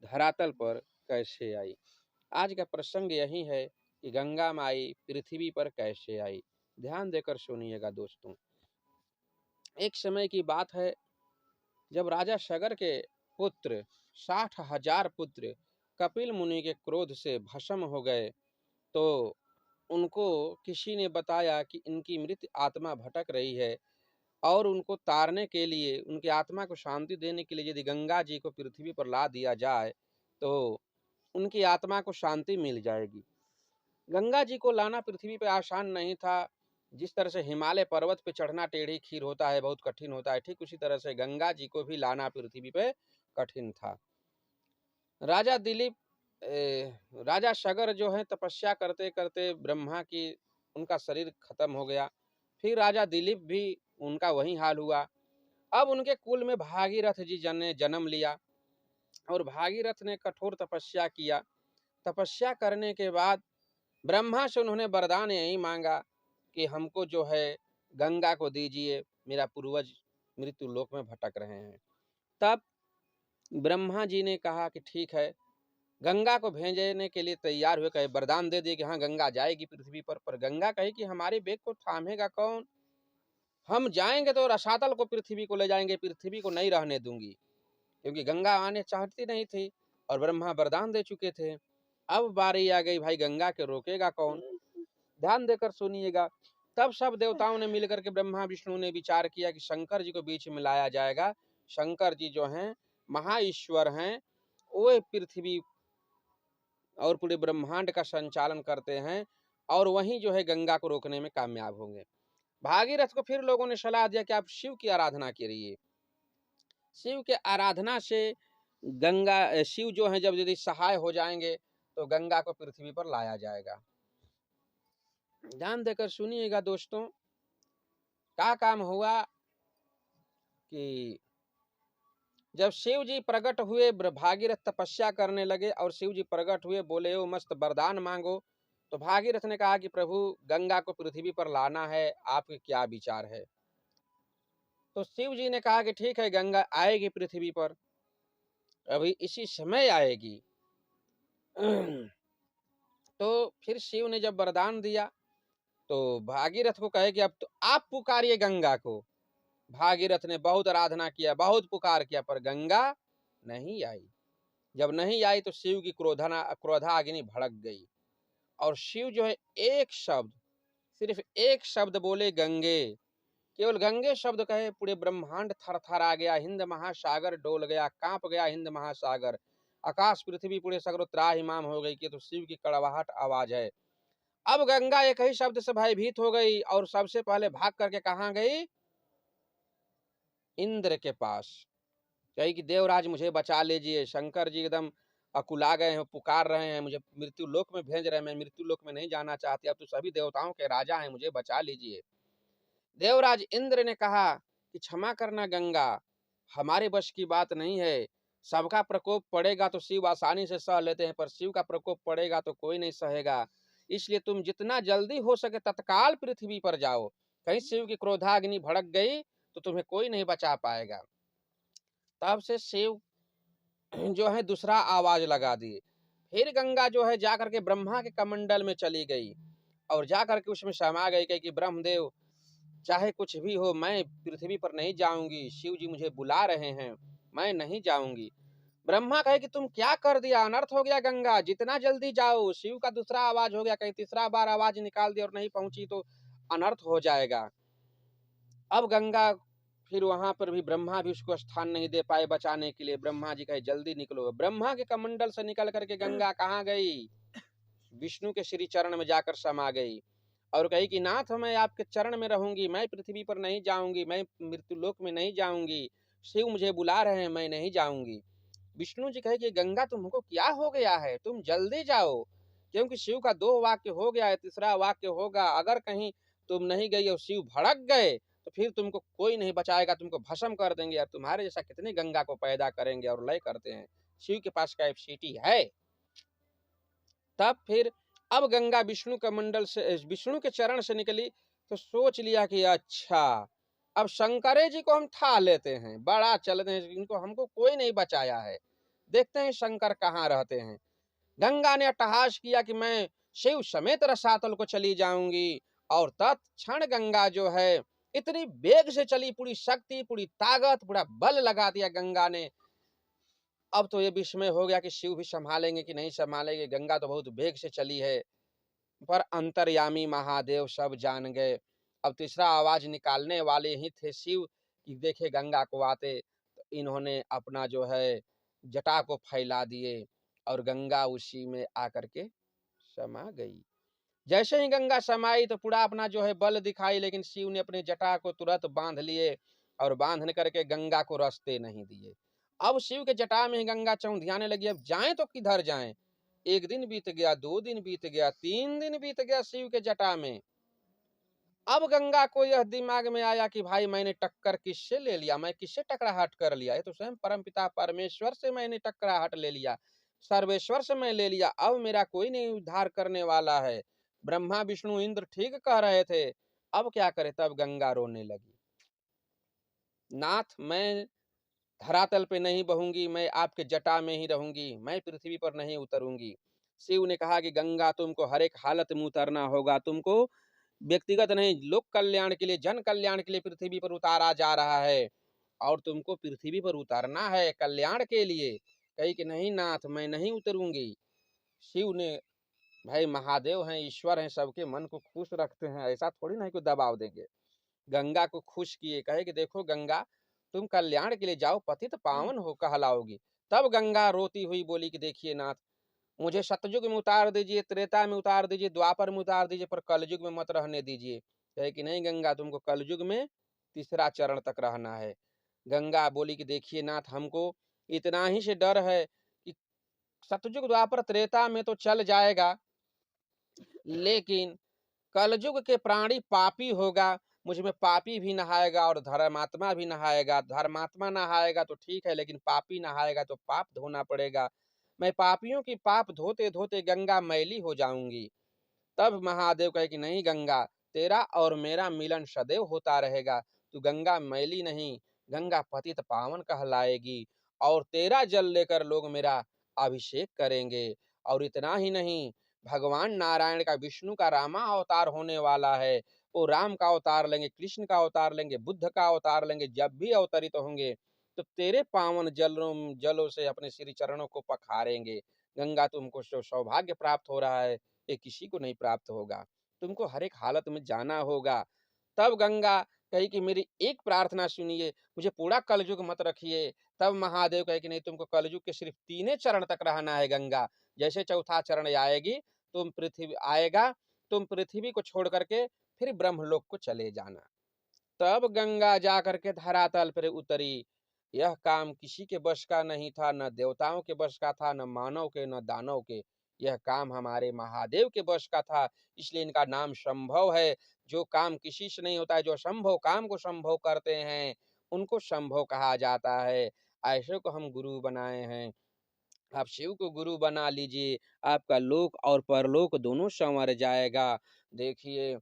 धरातल पर कैसे आई। आज का प्रसंग यही है कि गंगा माई पृथ्वी पर कैसे आई। ध्यान देकर सुनिएगा दोस्तों। एक समय की बात है जब राजा सगर के पुत्र 60,000 पुत्र कपिल मुनि के क्रोध से भस्म हो गए, तो उनको किसी ने बताया कि इनकी मृत आत्मा भटक रही है और उनको तारने के लिए, उनकी आत्मा को शांति देने के लिए यदि गंगा जी को पृथ्वी पर ला दिया जाए तो उनकी आत्मा को शांति मिल जाएगी। गंगा जी को लाना पृथ्वी पे आसान नहीं था। जिस तरह से हिमालय पर्वत पे चढ़ना टेढ़ी खीर होता है, बहुत कठिन होता है, ठीक उसी तरह से गंगा जी को भी लाना पृथ्वी पे कठिन था। राजा दिलीप राजा सगर जो है तपस्या करते करते ब्रह्मा की उनका शरीर खत्म हो गया। फिर राजा दिलीप भी उनका वही हाल हुआ। अब उनके कुल में भागीरथ जी ने जन्म लिया और भागीरथ ने कठोर तपस्या किया। तपस्या करने के बाद ब्रह्मा से उन्होंने वरदान यही मांगा कि हमको जो है गंगा को दीजिए, मेरा पूर्वज मृत्यु लोक में भटक रहे हैं। तब ब्रह्मा जी ने कहा कि ठीक है, गंगा को भेजने के लिए तैयार हुए, कहे वरदान दे दिए कि हाँ गंगा जाएगी पृथ्वी पर गंगा कही कि हमारे बेग को थामेगा कौन, हम जाएंगे तो रसातल को पृथ्वी को ले जाएंगे, पृथ्वी को नहीं रहने दूंगी, क्योंकि गंगा आने चाहती नहीं थी और ब्रह्मा वरदान दे चुके थे। अब बारी आ गई, भाई गंगा के रोकेगा कौन। ध्यान देकर सुनिएगा। तब सब देवताओं ने मिलकर के ब्रह्मा विष्णु ने विचार किया कि शंकर जी को बीच में लाया जाएगा। शंकर जी जो हैं महाईश्वर हैं, वो पृथ्वी और पूरे ब्रह्मांड का संचालन करते हैं और वहीं जो है गंगा को रोकने में कामयाब होंगे। भागीरथ को फिर लोगों ने सलाह दिया कि आप शिव की आराधना करिए। शिव के आराधना से गंगा, शिव जो है जब यदि सहाय हो जाएंगे तो गंगा को पृथ्वी पर लाया जाएगा। ध्यान देकर सुनिएगा दोस्तों। क्या काम हुआ कि जब शिव जी प्रकट हुए, भागीरथ तपस्या करने लगे और शिव जी प्रकट हुए, बोले ओ मस्त वरदान मांगो। तो भागीरथ ने कहा कि प्रभु गंगा को पृथ्वी पर लाना है, आपके क्या विचार है। तो शिव जी ने कहा कि ठीक है, गंगा आएगी पृथ्वी पर, अभी इसी समय आएगी। तो फिर शिव ने जब वरदान दिया तो भागीरथ को कहे कि अब तो आप पुकारिए गंगा को। भागीरथ ने बहुत आराधना किया, बहुत पुकार किया, पर गंगा नहीं आई। जब नहीं आई तो शिव की क्रोधाग्नि भड़क गई और शिव जो है एक शब्द, सिर्फ एक शब्द बोले, गंगे। केवल गंगे शब्द कहे, पूरे ब्रह्मांड थर आ गया, हिंद महासागर डोल गया, कांप गया हिंद महासागर, आकाश पृथ्वी पूरे सगरो त्राहिमाम हो गई कि तो शिव की कड़वाहट आवाज है। अब गंगा एक ही शब्द से भयभीत हो गई और सबसे पहले भाग करके कहां गई? इंद्र के पास। कही कि देवराज मुझे बचा लीजिए, शंकर जी एकदम अकुला गए हैं, पुकार रहे हैं, मुझे मृत्यु लोक में भेज रहे हैं, मैं मृत्यु लोक में नहीं जाना चाहती, अब तो सभी देवताओं के राजा हैं, मुझे बचा लीजिए। देवराज इंद्र ने कहा कि क्षमा करना गंगा, हमारे बस की बात नहीं है। सबका प्रकोप पड़ेगा तो शिव आसानी से सह लेते हैं, पर शिव का प्रकोप पड़ेगा तो कोई नहीं सहेगा, इसलिए तुम जितना जल्दी हो सके तत्काल पृथ्वी पर जाओ। कहीं शिव की क्रोधाग्नि भड़क गई तो तुम्हें कोई नहीं बचा पाएगा। तब से शिव जो है दूसरा आवाज लगा दिए। फिर गंगा जो है जाकर के ब्रह्मा के कमंडल में चली गई और जाकर के उसमें समा गई, कही कि ब्रह्मदेव चाहे कुछ भी हो, मैं पृथ्वी पर नहीं जाऊंगी, शिव जी मुझे बुला रहे हैं, मैं नहीं जाऊंगी। ब्रह्मा कहे कि तुम क्या कर दिया, अनर्थ हो गया गंगा, जितना जल्दी जाओ। शिव का दूसरा आवाज हो गया, कहीं तीसरा बार आवाज निकाल दी और नहीं पहुंची तो अनर्थ हो जाएगा। अब गंगा फिर वहां पर भी ब्रह्मा भी उसको स्थान नहीं दे पाए बचाने के लिए। ब्रह्मा जी कहे जल्दी निकलो। ब्रह्मा के कमंडल से निकल करके गंगा कहाँ गई? विष्णु के श्री चरण में जाकर समा गई और कही कि नाथ मैं आपके चरण में रहूंगी, मैं पृथ्वी पर नहीं जाऊंगी, मैं मृत्यु लोक में नहीं जाऊंगी, शिव मुझे बुला रहे हैं, मैं नहीं जाऊंगी। विष्णु जी कहे कि गंगा तुमको क्या हो गया है, तुम जल्दी जाओ, क्योंकि शिव का 2 वाक्य हो गया है, तीसरा वाक्य होगा। अगर कहीं तुम नहीं गई और शिव भड़क गए तो फिर तुमको कोई नहीं बचाएगा, तुमको भस्म कर देंगे और तुम्हारे जैसा कितने गंगा को पैदा करेंगे और लय करते हैं, शिव के पास कैपेसिटी है। तब फिर अब गंगा विष्णु का मंडल से, विष्णु के चरण से निकली तो सोच लिया कि अच्छा अब शंकरे जी को हम ठा लेते हैं, बड़ा चलते हैं, इनको हमको कोई नहीं बचाया है। देखते हैं शंकर कहाँ रहते हैं। गंगा ने अट्टहास किया कि मैं शिव समेत रसातल को चली जाऊंगी, और तत्क्षण गंगा जो है इतनी वेग से चली, पूरी शक्ति, पूरी ताकत, पूरा बल लगा दिया गंगा ने। अब तो ये विस्मय हो गया कि शिव भी संभालेंगे कि नहीं संभालेंगे, गंगा तो बहुत वेग से चली है। पर अंतर्यामी महादेव सब जान गए। अब तीसरा आवाज निकालने वाले ही थे शिव कि देखे गंगा को आते, तो इन्होंने अपना जो है जटा को फैला दिए और गंगा उसी में आकर के समा गई। जैसे ही गंगा समाई तो पूरा अपना जो है बल दिखाई, लेकिन शिव ने अपने जटा को तुरंत बांध लिए और बांध करके गंगा को रास्ते नहीं दिए। अब शिव के जटा में ही गंगा चौंधियाने लगी, अब जाएं तो किधर जाएं। एक दिन बीत गया, 2 दिन बीत गया, 3 दिन बीत गया शिव के जटा में। अब गंगा को यह दिमाग में आया कि भाई मैंने टक्कर किससे ले लिया, मैं किससे टकराहट कर लिया, ये तो स्वयं परमपिता परमेश्वर से मैंने टकराहट ले लिया, सर्वेश्वर से मैं ले लिया, अब मेरा कोई नहीं उद्धार करने वाला है। ब्रह्मा विष्णु इंद्र ठीक कह रहे थे, अब क्या करे। तब गंगा रोने लगी, नाथ मैं धरातल पे नहीं बहूंगी, मैं आपके जटा में ही रहूंगी, मैं पृथ्वी पर नहीं उतरूंगी। शिव ने कहा कि गंगा तुमको हर एक हालत में उतरना होगा, तुमको व्यक्तिगत नहीं, लोक कल्याण के लिए, जन कल्याण के लिए पृथ्वी पर उतारा जा रहा है, और तुमको पृथ्वी पर उतरना है कल्याण के लिए। कही कि नहीं नाथ मैं नहीं उतरूंगी। शिव ने, भाई महादेव हैं, ईश्वर हैं, सबके मन को खुश रखते हैं, ऐसा थोड़ी ना कोई दबाव देंगे। गंगा को खुश किए, कहे कि देखो गंगा तुम कल्याण के लिए जाओ, पतित पावन हो कहलाओगी। तब गंगा रोती हुई बोली कि देखिए नाथ, मुझे सतयुग में उतार दीजिए, त्रेता में उतार दीजिए, द्वापर में उतार दीजिए, पर कलयुग में मत रहने दीजिए। कहे कि नहीं गंगा तुमको कलयुग में तीसरा चरण तक रहना है। गंगा बोली कि देखिए नाथ, हमको इतना ही से डर है कि सतयुग द्वापर त्रेता में तो चल जाएगा, लेकिन कलयुग के प्राणी पापी होगा, मुझ में पापी भी नहाएगा और धर्मात्मा भी नहाएगा। धर्मात्मा नहाएगा तो ठीक है, लेकिन पापी नहाएगा तो पाप धोना पड़ेगा। मैं पापियों की पाप धोते धोते गंगा मैली हो जाऊंगी। तब महादेव कहे कि नहीं गंगा, तेरा और मेरा मिलन सदैव होता रहेगा। तू गंगा मैली नहीं, गंगा पतित पावन कहलाएगी, और तेरा जल लेकर लोग मेरा अभिषेक करेंगे। और इतना ही नहीं, भगवान नारायण का, विष्णु का रामा अवतार होने वाला है। वो राम का अवतार लेंगे, कृष्ण का अवतार लेंगे, बुद्ध का अवतार लेंगे। जब भी अवतरित होंगे तो तेरे पावन जलों से अपने श्री चरणों को पखारेंगे। गंगा तुमको सौभाग्य प्राप्त हो रहा है, ये किसी को नहीं प्राप्त होगा। तुमको हर एक हालत में जाना होगा। तब गंगा कही कि मेरी एक प्रार्थना सुनिए, मुझे पूरा कलयुग मत रखिए। तब महादेव कहे कि नहीं, तुमको कलयुग के सिर्फ 3 चरण तक रहना है गंगा। जैसे चौथा चरण आएगी, तुम पृथ्वी को छोड़ करके फिर ब्रह्मलोक को चले जाना। तब गंगा जा करके धरातल पर उतरी। यह काम किसी के बस का नहीं था, न देवताओं के बस का था, न मानव के, न दानव के। यह काम हमारे महादेव के बस का था, इसलिए इनका नाम संभव है। जो काम किसी से नहीं होता है, जो संभव काम को संभव करते हैं, उनको संभव कहा जाता है। ऐसे को हम गुरु बनाए हैं। आप शिव को गुरु बना लीजिए, आपका लोक और परलोक दोनों संवर जाएगा। देखिए,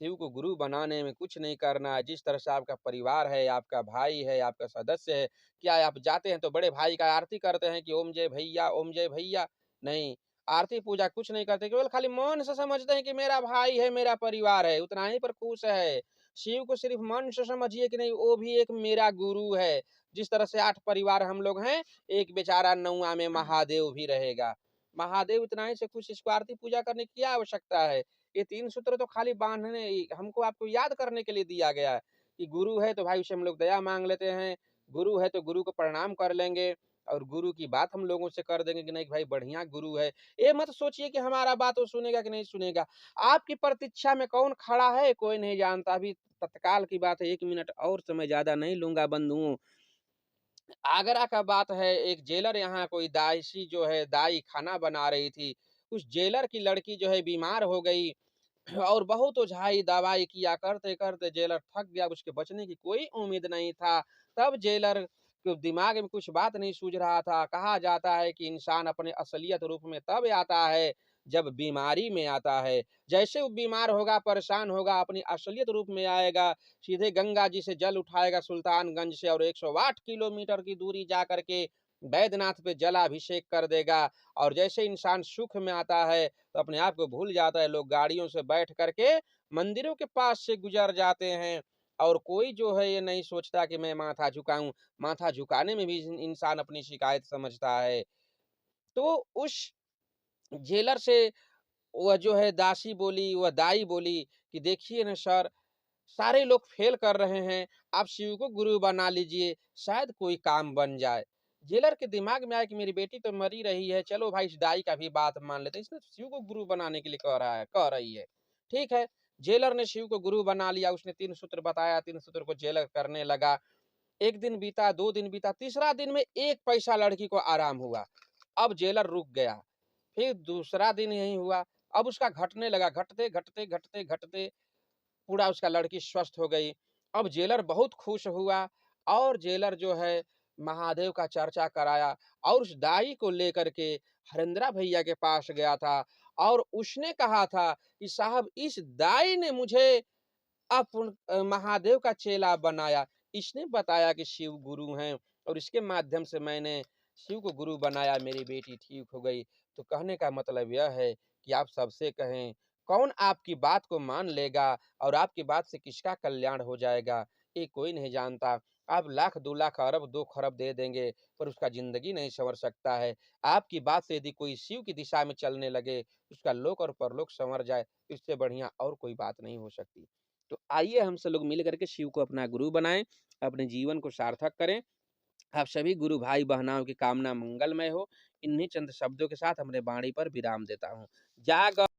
शिव को गुरु बनाने में कुछ नहीं करना है। जिस तरह से आपका परिवार है, आपका भाई है, आपका सदस्य है, क्या आप जाते हैं तो बड़े भाई का आरती करते हैं कि ओम जय भैया, ओम जय भैया? नहीं, आरती पूजा कुछ नहीं करते, केवल खाली मन से समझते हैं कि मेरा भाई है, मेरा परिवार है, उतना ही पर खुश है। शिव को सिर्फ मन से समझिए कि नहीं, वो भी एक मेरा गुरु है। जिस तरह से 8 परिवार हम लोग हैं, एक बेचारा 9वां में महादेव भी रहेगा। महादेव इतना ही से कुछ, इसको आरती पूजा करने की क्या आवश्यकता है? ये 3 सूत्र तो खाली बांधने, हमको आपको याद करने के लिए दिया गया है कि गुरु है तो भाई उससे हम लोग दया मांग लेते हैं। गुरु है तो गुरु को प्रणाम कर लेंगे, और गुरु की बात हम लोगों से कर देंगे कि नहीं भाई बढ़िया गुरु है। ये मत सोचिए कि हमारा बात वो सुनेगा कि नहीं सुनेगा। आपकी प्रतीक्षा में कौन खड़ा है कोई नहीं जानता। अभी तत्काल की बात है, 1 मिनट और समय ज्यादा नहीं लूंगा बंधुओं। आगरा का बात है, एक जेलर यहाँ कोई दासी जो है, दाई खाना बना रही थी। उस जेलर की लड़की जो है बीमार हो गई, और बहुत ओझाई दवाई किया, करते करते जेलर थक गया, उसके बचने की कोई उम्मीद नहीं था। तब जेलर के दिमाग में कुछ बात नहीं सूझ रहा था। कहा जाता है कि इंसान अपने असलियत रूप में तब आता है जब बीमारी में आता है। जैसे वो बीमार होगा, परेशान होगा, अपनी असलियत रूप में आएगा, सीधे गंगा जी से जल उठाएगा सुल्तानगंज से, और 108 किलोमीटर की दूरी जा करके बैद्यनाथ पे जलाभिषेक कर देगा। और जैसे इंसान सुख में आता है तो अपने आप को भूल जाता है। लोग गाड़ियों से बैठ करके मंदिरों के पास से गुजर जाते हैं और कोई जो है ये नहीं सोचता कि मैं माथा झुकाऊं। माथा झुकाने में भी इंसान अपनी शिकायत समझता है। तो उस जेलर से वह जो है दासी बोली, वह दाई बोली कि देखिए ना सर, सारे लोग फेल कर रहे हैं, आप शिव को गुरु बना लीजिए, शायद कोई काम बन जाए। जेलर के दिमाग में आया कि मेरी बेटी तो मरी रही है, चलो भाई इस दाई का भी बात मान लेते हैं, इसने तो शिव को गुरु बनाने के लिए कह रही है। ठीक है, जेलर ने शिव को गुरु बना लिया, उसने 3 सूत्र बताया, 3 सूत्र को जेलर करने लगा। 1 दिन बीता, 2 दिन बीता, तीसरा दिन में 1 पैसा लड़की को आराम हुआ। अब जेलर रुक गया। फिर दूसरा दिन यही हुआ। अब उसका घटने लगा, घटते, घटते, घटते, घटते पूरा उसका लड़की स्वस्थ हो गई। अब जेलर बहुत खुश हुआ और जेलर जो है महादेव का चर्चा कराया और उस दाई को लेकर के हरेंद्रा भैया के पास गया था और उसने कहा था कि साहब इस दाई ने मुझे महादेव का चेला बनाया। इसने बताया कि शिव गुरु हैं और इसके माध्यम से मैंने शिव को गुरु बनाया, मेरी बेटी ठीक हो गई। तो कहने का मतलब यह है कि आप सबसे कहें, कौन आपकी बात को मान लेगा और आपकी बात से किसका कल्याण हो जाएगा, ये कोई नहीं जानता। आप लाख 2 लाख अरब 2 खरब दे देंगे पर उसका जिंदगी नहीं संवर सकता है। आपकी बात से यदि कोई शिव की दिशा में चलने लगे, उसका लोक और परलोक संवर जाए, इससे बढ़िया और कोई बात नहीं हो सकती। तो आइए हम सब लोग मिल करके शिव को अपना गुरु बनाएं, अपने जीवन को सार्थक करें। आप सभी गुरु भाई बहनाओं की कामना मंगलमय हो। इन्हीं चंद शब्दों के साथ अपने वाणी पर विराम देता हूँ। जाग